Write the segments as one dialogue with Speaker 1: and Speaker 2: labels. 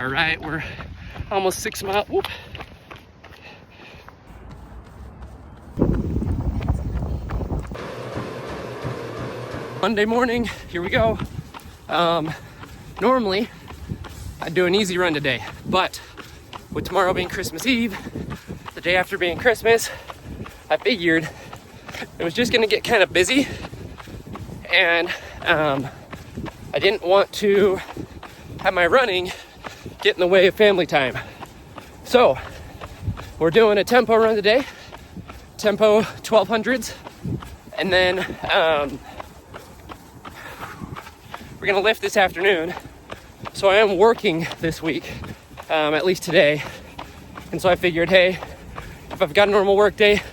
Speaker 1: All right, we're almost 6 miles. Whoop. Monday morning, here we go. Normally, I'd do an easy run today, but with tomorrow being Christmas Eve, the day after being Christmas, I figured it was just gonna get kind of busy, and I didn't want to have my running get in the way of family time. So we're doing a tempo run today, tempo 1200s, and then we're gonna lift this afternoon. So I am working this week, at least today. And so I figured, hey, if I've got a normal work day,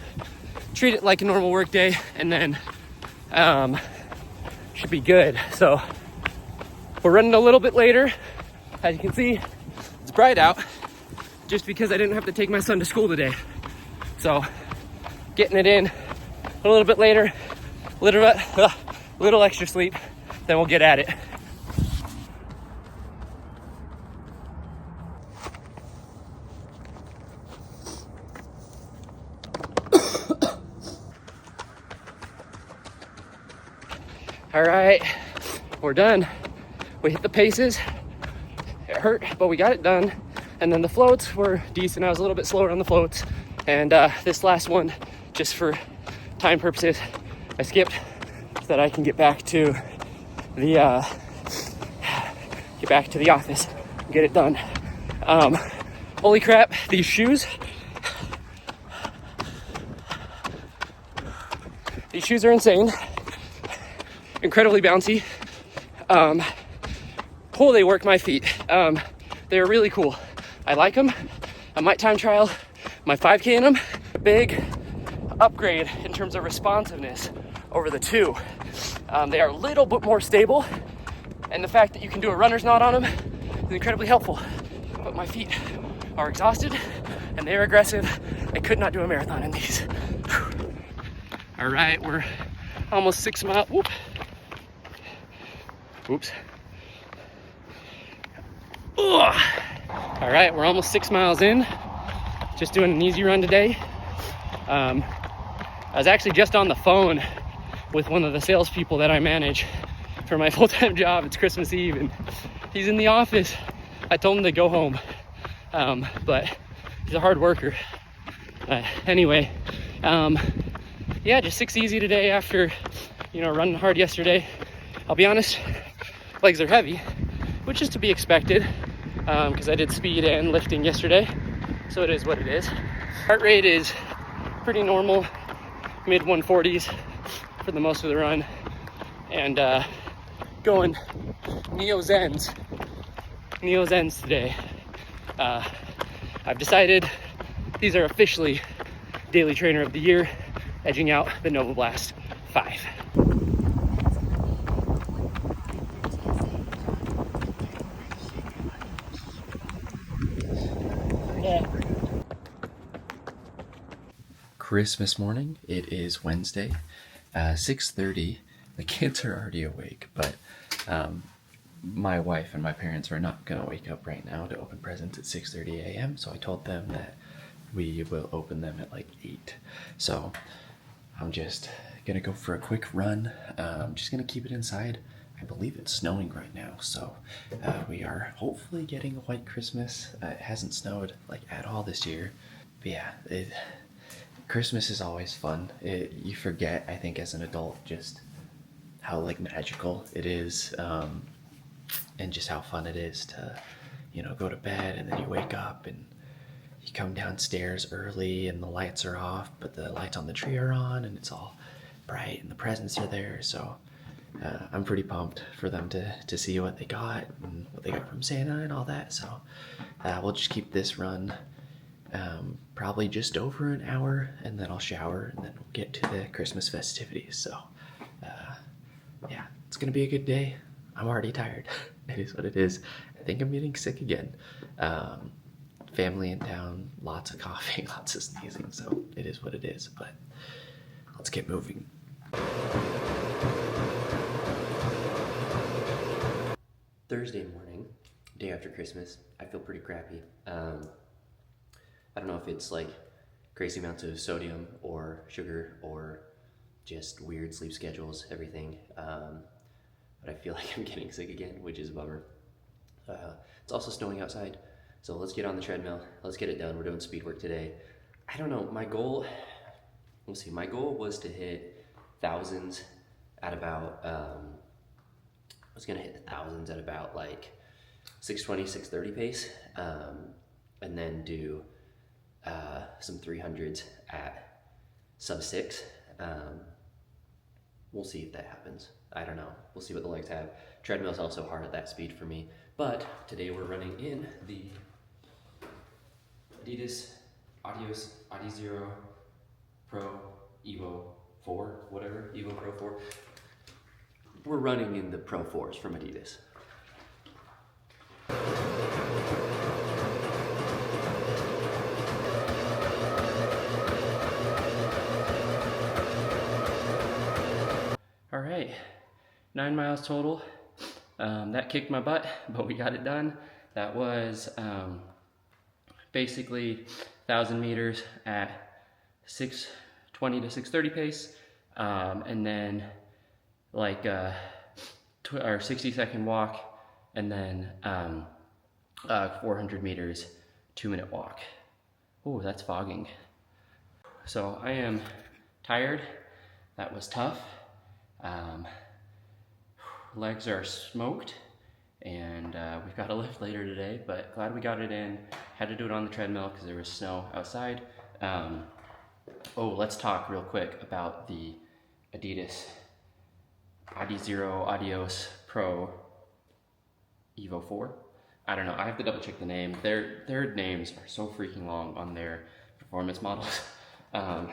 Speaker 1: treat it like a normal work day, and then should be good. So we're running a little bit later. As you can see, it's bright out just because I didn't have to take my son to school today. So getting it in a little bit later, little extra sleep, then we'll get at it. All right, we're done. We hit the paces. It hurt, but we got it done. And then the floats were decent. I was a little bit slower on the floats. And this last one, just for time purposes, I skipped so that I can get back to the office and get it done. Holy crap, these shoes. These shoes are insane. Incredibly bouncy. They work my feet. They're really cool. I like them. I might time trial my 5K in them. Big upgrade in terms of responsiveness over the two. They are a little bit more stable, and the fact that you can do a runner's knot on them is incredibly helpful. But my feet are exhausted and they're aggressive. I could not do a marathon in these. All right, we're almost 6 miles. Whoop. Oops. Ugh. All right, we're almost 6 miles in. Just doing an easy run today. I was actually just on the phone with one of the salespeople that I manage for my full-time job. It's Christmas Eve, and he's in the office. I told him to go home, but he's a hard worker. Anyway, yeah, just 6 easy today after, running hard yesterday. I'll be honest, legs are heavy, which is to be expected, because I did speed and lifting yesterday, so it is what it is. Heart rate is pretty normal, mid 140s for the most of the run, and going Neo Zens today. I've decided these are officially Daily Trainer of the Year, edging out the Nova Blast 5.
Speaker 2: Christmas morning. It is Wednesday, 6:30. The kids are already awake, but my wife and my parents are not going to wake up right now to open presents at 6:30 a.m. So I told them that we will open them at like 8. So I'm just going to go for a quick run. I'm just going to keep it inside. I believe it's snowing right now, so we are hopefully getting a white Christmas. It hasn't snowed like at all this year, but yeah, Christmas is always fun. You forget, I think, as an adult, just how like magical it is, and just how fun it is to, go to bed and then you wake up and you come downstairs early and the lights are off, but the lights on the tree are on and it's all bright and the presents are there. So I'm pretty pumped for them to see what they got and what they got from Santa and all that. So we'll just keep this run probably just over an hour, and then I'll shower and then we'll get to the Christmas festivities. So yeah, it's gonna be a good day. I'm already tired. It is what it is. I think I'm getting sick again. Family in town, lots of coughing, lots of sneezing, so it is what it is, but let's get moving. Thursday morning,
Speaker 3: day after Christmas. I feel pretty crappy. I don't know if it's like crazy amounts of sodium or sugar or just weird sleep schedules, everything. But I feel like I'm getting sick again, which is a bummer. It's also snowing outside, so let's get on the treadmill. Let's get it done. We're doing speed work today. I don't know, my goal was to hit thousands at about, I was gonna hit the thousands at about like 620, 630 pace, and then do some 300s at sub 6. We'll see if that happens. I don't know. We'll see what the legs have. Treadmill's also hard at that speed for me. But today we're running in the Adidas Adizero Pro Evo 4, whatever, Evo Pro 4. We're running in the Pro 4s from Adidas.
Speaker 1: All right, 9 miles total. That kicked my butt, but we got it done. That was basically 1,000 meters at 6:20 to 6:30 pace, and then like our 60-second walk, and then 400 meters, 2-minute walk. Oh, that's fogging. So I am tired. That was tough. Legs are smoked, and we've got a lift later today, but glad we got it in. Had to do it on the treadmill because there was snow outside. Oh, let's talk real quick about the Adidas Adizero Adios Pro Evo 4. I don't know, I have to double check the name. Their names are so freaking long on their performance models. I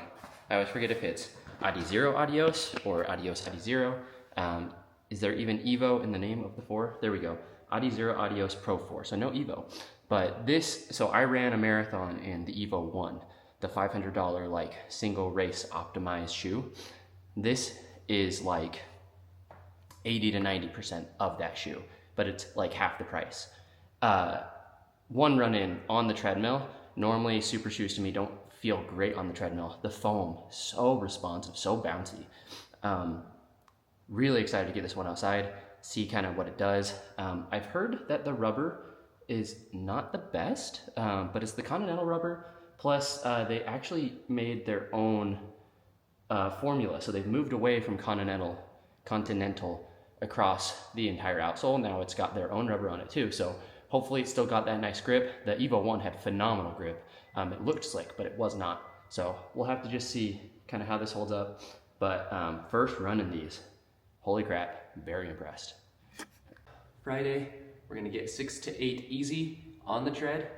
Speaker 1: always forget if it's Adizero Adios or Adios Adizero. Is there even Evo in the name of the 4? There we go. Adizero Adios Pro 4. So no Evo. But this, so I ran a marathon in the Evo 1, the $500 like single race optimized shoe. This is like 80 to 90% of that shoe, but it's like half the price. One run in on the treadmill. Normally Supershoes to me don't feel great on the treadmill. The foam, so responsive, so bouncy. Really excited to get this one outside, see kind of what it does. I've heard that the rubber is not the best, but it's the Continental rubber. Plus, they actually made their own formula. So they've moved away from Continental across the entire outsole. Now it's got their own rubber on it too. So hopefully it's still got that nice grip. The Evo 1 had phenomenal grip. It looked slick, but it was not. So we'll have to just see kind of how this holds up. But first run in these. Holy crap, very impressed. Friday, we're gonna get 6 to 8 easy on the tread.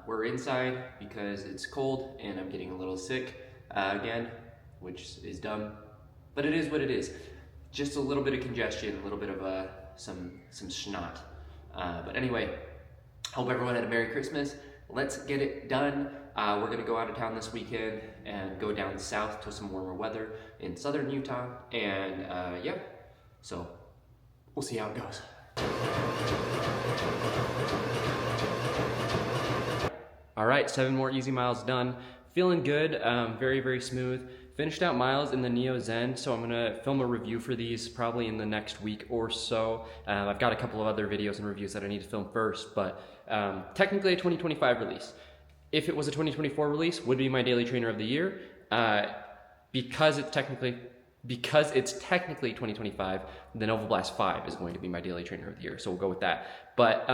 Speaker 1: We're inside because it's cold and I'm getting a little sick again, which is dumb, but it is what it is. Just a little bit of congestion, a little bit of some snot. But anyway, hope everyone had a Merry Christmas. Let's get it done. We're gonna go out of town this weekend and go down south to some warmer weather in southern Utah. And yeah, so we'll see how it goes. All right, 7 more easy miles done. Feeling good, very, very smooth. Finished out miles in the Neo Zen, so I'm gonna film a review for these probably in the next week or so. I've got a couple of other videos and reviews that I need to film first, but technically a 2025 release. If it was a 2024 release, would be my daily trainer of the year. Because it's technically 2025, the Nova Blast 5 is going to be my daily trainer of the year, so we'll go with that. But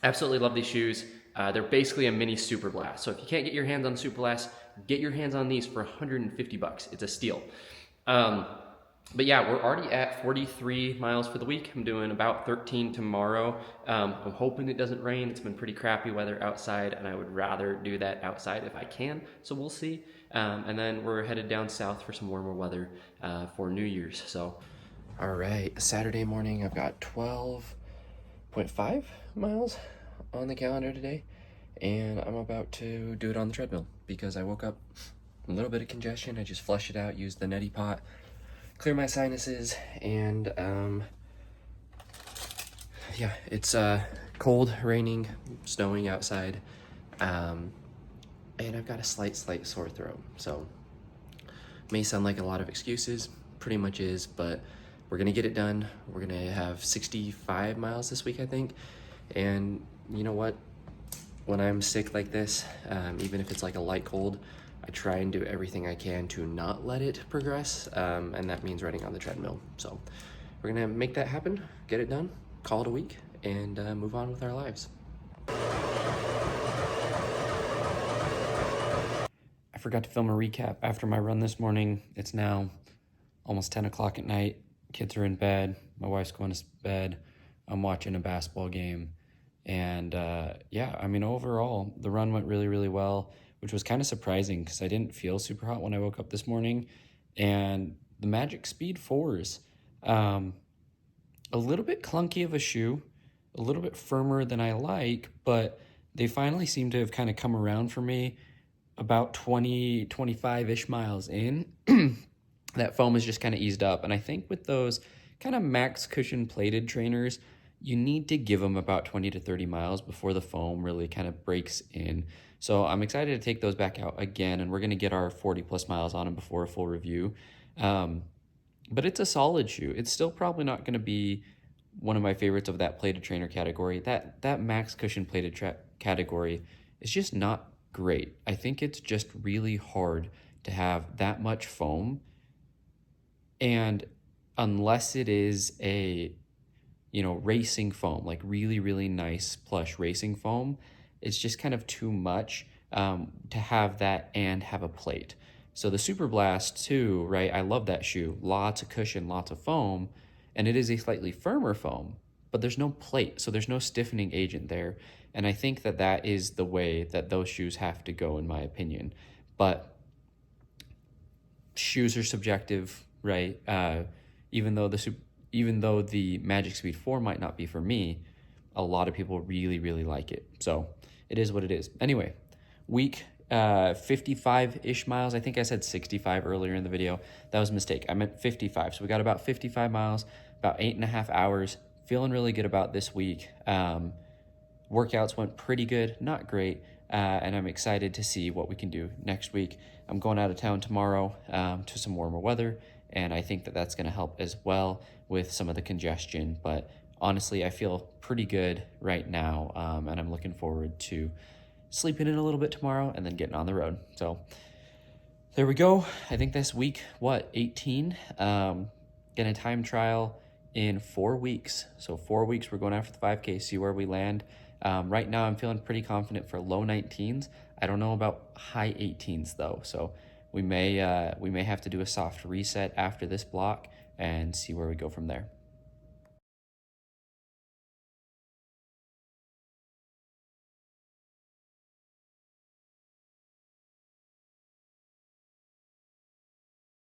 Speaker 1: absolutely love these shoes. They're basically a mini Super Blast. So if you can't get your hands on the Super Blast, get your hands on these for 150 bucks. It's a steal. But yeah, we're already at 43 miles for the week. I'm doing about 13 tomorrow. I'm hoping it doesn't rain. It's been pretty crappy weather outside, and I would rather do that outside if I can. So we'll see. And then we're headed down south for some warmer weather for New Year's. So, all right, Saturday morning, I've got 12.5 miles on the calendar today, and I'm about to do it on the treadmill because I woke up a little bit of congestion. I just flushed it out, used the neti pot, clear my sinuses, and
Speaker 2: yeah, it's cold, raining, snowing outside, and I've got a slight sore throat. So may sound like a lot of excuses, pretty much is, but we're gonna get it done. We're gonna have 65 miles this week, I think. And you know what? When I'm sick like this, even if it's like a light cold, I try and do everything I can to not let it progress, and that means running on the treadmill. So we're gonna make that happen, get it done, call it a week, and move on with our lives.
Speaker 1: I forgot to film a recap after my run this morning. It's now almost 10 o'clock at night. Kids are in bed. My wife's going to bed. I'm watching a basketball game. And yeah, I mean, overall, the run went really, really well, which was kind of surprising because I didn't feel super hot when I woke up this morning. And the Magic Speed 4s, a little bit clunky of a shoe, a little bit firmer than I like, but they finally seem to have kind of come around for me about 20, 25-ish miles in. That foam is just kind of eased up. And I think with those kind of max cushion plated trainers, you need to give them about 20 to 30 miles before the foam really kind of breaks in. So I'm excited to take those back out again, and we're going to get our 40 plus miles on them before a full review. But it's a solid shoe. It's still probably not going to be one of my favorites of that plated trainer category. That max cushion plated category is just not great. I think it's just really hard to have that much foam, and unless it is a racing foam, like really, really nice plush racing foam, it's just kind of too much to have that and have a plate. So the Super Blast 2, right, I love that shoe. Lots of cushion, lots of foam, and it is a slightly firmer foam, but there's no plate, so there's no stiffening agent there. And I think that that is the way that those shoes have to go, in my opinion. But shoes are subjective, right? Even though the Magic Speed 4 might not be for me, a lot of people really, really like it. So it is what it is. Anyway, week 55-ish miles. I think I said 65 earlier in the video. That was a mistake. I meant 55. So we got about 55 miles, about 8.5 hours. Feeling really good about this week. Workouts went pretty good, not great. And I'm excited to see what we can do next week. I'm going out of town tomorrow to some warmer weather, and I think that that's going to help as well with some of the congestion. But honestly, I feel pretty good right now, and I'm looking forward to sleeping in a little bit tomorrow and then getting on the road. So there we go. I think this week, 18? Get a time trial in 4 weeks. So 4 weeks, we're going after the 5K, see where we land. Right now, I'm feeling pretty confident for low 19s. I don't know about high 18s though. So we may have to do a soft reset after this block and see where we go from there.